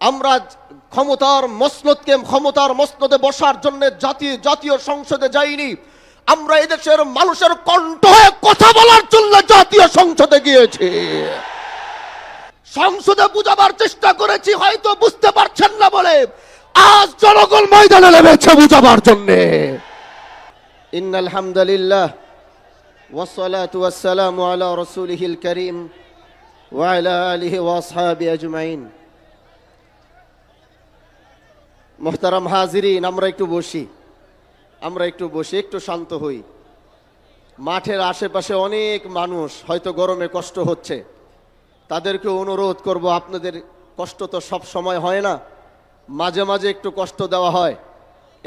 আমরা ক্ষমতার মসনদে বসার জন্য জাতীয় সংসদে যাইনি। আমরা এদেশের মানুষের কণ্ঠ হয়ে কথা বলার জন্য জাতীয় সংসদে গিয়েছি। সংসদে বুঝাবার চেষ্টা করেছি, হয়তো বুঝতে পারছেন না বলে আজ জনগণ ময়দানে নেমেছে বুঝাবার জন্য। ইন্নাল হামদুলিল্লাহ ওয়াসসালাতু ওয়াসসালামু আলা রাসূলিহিল কারীম ওয়া আলা আলিহি ওয়া আসহাবিহি আজমাইন। মুহতারাম হাজিরিন, আমরা একটু বসি, একটু শান্ত হই। মাঠের আশেপাশে অনেক মানুষ হয়তো গরমে কষ্ট হচ্ছে, তাদেরকে অনুরোধ করব, আপনাদের কষ্ট তো সব সময় হয় না, মাঝে মাঝে একটু কষ্ট দেওয়া হয়।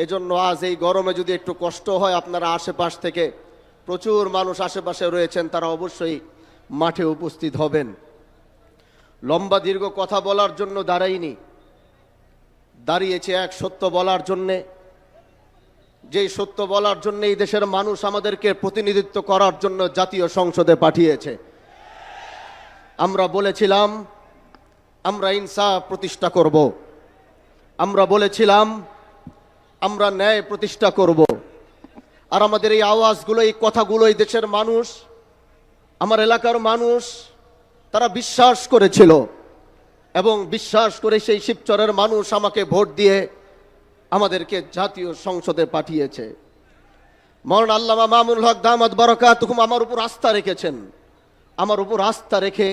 এজন্য আজ এই গরমে যদি একটু কষ্ট হয়, আপনারা আশেপাশ থেকে প্রচুর মানুষ আশেপাশে রয়েছেন, তারা অবশ্যই মাঠে উপস্থিত হবেন। লম্বা দীর্ঘ কথা বলার জন্য দাঁড়িয়েছে এক সত্য বলার জন্যে, যেই সত্য বলার জন্য এই দেশের মানুষ আমাদেরকে প্রতিনিধিত্ব করার জন্য জাতীয় সংসদে পাঠিয়েছে। আমরা বলেছিলাম আমরা ইনসাফ প্রতিষ্ঠা করব, আমরা বলেছিলাম আমরা ন্যায় প্রতিষ্ঠা করব। আর আমাদের এই আওয়াজগুলো, এই কথাগুলো এই দেশের মানুষ, আমার এলাকার মানুষ, তারা বিশ্বাস করেছিল এবং বিশ্বাস করে সেই শিবচরের মানুষ আমাকে ভোট দিয়ে আমাদেরকে জাতীয় সংসদে পাঠিয়েছে। মওলানা আল্লামা মামুনুল হক দামাত বারাকাতুহুম আমার উপর আস্থা রেখেছেন। আমার উপর আস্থা রেখে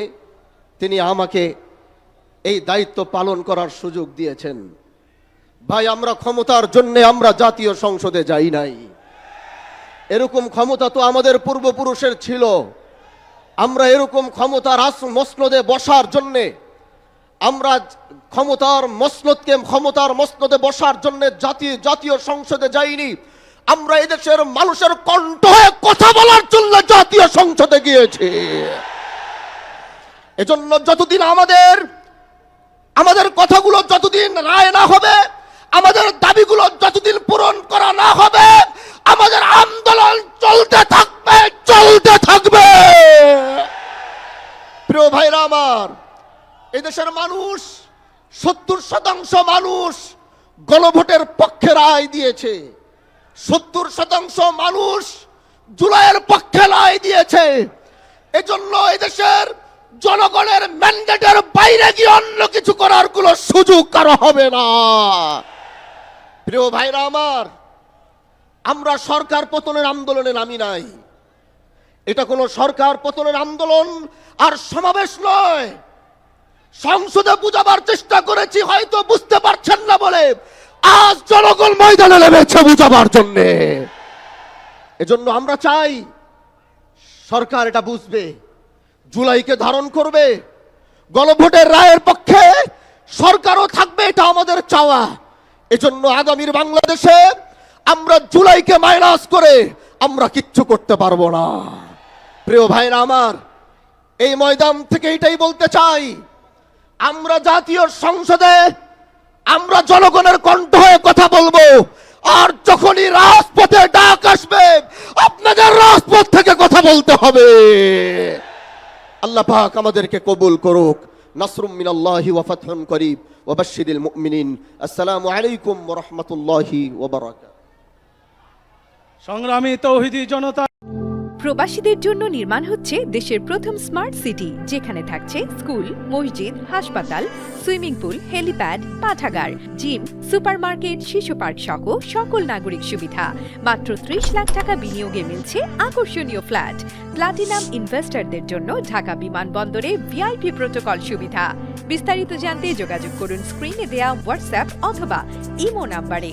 তিনি আমাকে এই দায়িত্ব পালন করার সুযোগ দিয়েছেন। ভাই, আমরা ক্ষমতার জন্য আমরা জাতীয় সংসদে যাই নাই। এরকম ক্ষমতা তো আমাদের পূর্বপুরুষের ছিল। আমরা এরকম ক্ষমতার মসনদে বসার জন্যে, আমরা ক্ষমতার মসনদে বসার জন্য জাতীয় সংসদে যাইনি। আমরা এদেশের মানুষের কণ্ঠ হয়ে কথা বলার জন্য জাতীয় সংসদে গিয়েছি। এজন্য যতদিন আমাদের কথাগুলো যতদিন রায় না হবে, আমাদের দাবিগুলো যতদিন পূরণ করা না হবে, আমাদের আন্দোলন চলতে থাকবে। প্রিয় ভাইরা আমার, এদেশের মানুষ 70% মানুষ গণভোটের পক্ষে রায় দিয়েছে। 70% মানুষ জুলাইয়ের পক্ষে রায় দিয়েছে। এজন্য এদেশের জনগণের ম্যান্ডেটের বাইরে গিয়ে অন্য কিছু করার কোনো সুযোগ কারো হবে না। প্রিয় ভাইরা আমার, আমরা সরকার পতনের আন্দোলনে নামি নাই। এটা কোনো সরকার পতনের আন্দোলন আর সমাবেশ নয়। সংসদে বুঝাবার চেষ্টা করেছি, হয়তো বুঝতে পারছেন না বলে আজ জনগণ ময়দানে নেমেছে বুঝাবার জন্য। এজন্য আমরা চাই সরকার এটা বুঝবে, জুলাইকে ধারণ করবে, গণভোটের রায়ের পক্ষে সরকারও থাকবে, এটা আমাদের চাওয়া। এজন্য আগামীর বাংলাদেশে আমরা জুলাইকে মাইনাস করে আমরা কিচ্ছু করতে পারবো না। প্রিয় ভাইরা আমার, এই ময়দান থেকে এটাই বলতে চাই, আমরা জাতীয় সংসদে আমরা জনগণের কণ্ঠ হয়ে কথা বলবো। আর যখনই রাজপথে ডাক আসবে, আপনাদের রাজপথ থেকে কথা বলতে হবে। আল্লাহ পাক আমাদেরকে কবুল করুক। নাসরুম মিনাল্লাহি ওয়া ফাতহুন করিব ওয়া বাশশিরিল মুমিনিন। আসসালামু আলাইকুম ওয়া রাহমাতুল্লাহি ওয়া বারাকাতুহু। সংগ্রামী তৌহিদি জনতা, প্রবাসীদের জন্য নির্মাণ হচ্ছে দেশের প্রথম স্মার্ট সিটি, যেখানে থাকছে স্কুল, মসজিদ, হাসপাতাল, সুইমিং পুল, হেলিপ্যাড, পাঠাগার, জিম, সুপারমার্কেট, শিশু পার্ক সহ সকল নাগরিক সুবিধা। মাত্র 30 লাখ টাকা বিনিয়োগে মিলছে আকর্ষণীয় ফ্ল্যাট। প্লাটিনাম ইনভেস্টরদের জন্য ঢাকা বিমানবন্দরে ভিআইপি প্রোটোকল সুবিধা। বিস্তারিত জানতে যোগাযোগ করুন স্ক্রিনে দেয়া হোয়াটসঅ্যাপ অথবা ইমো নাম্বারে।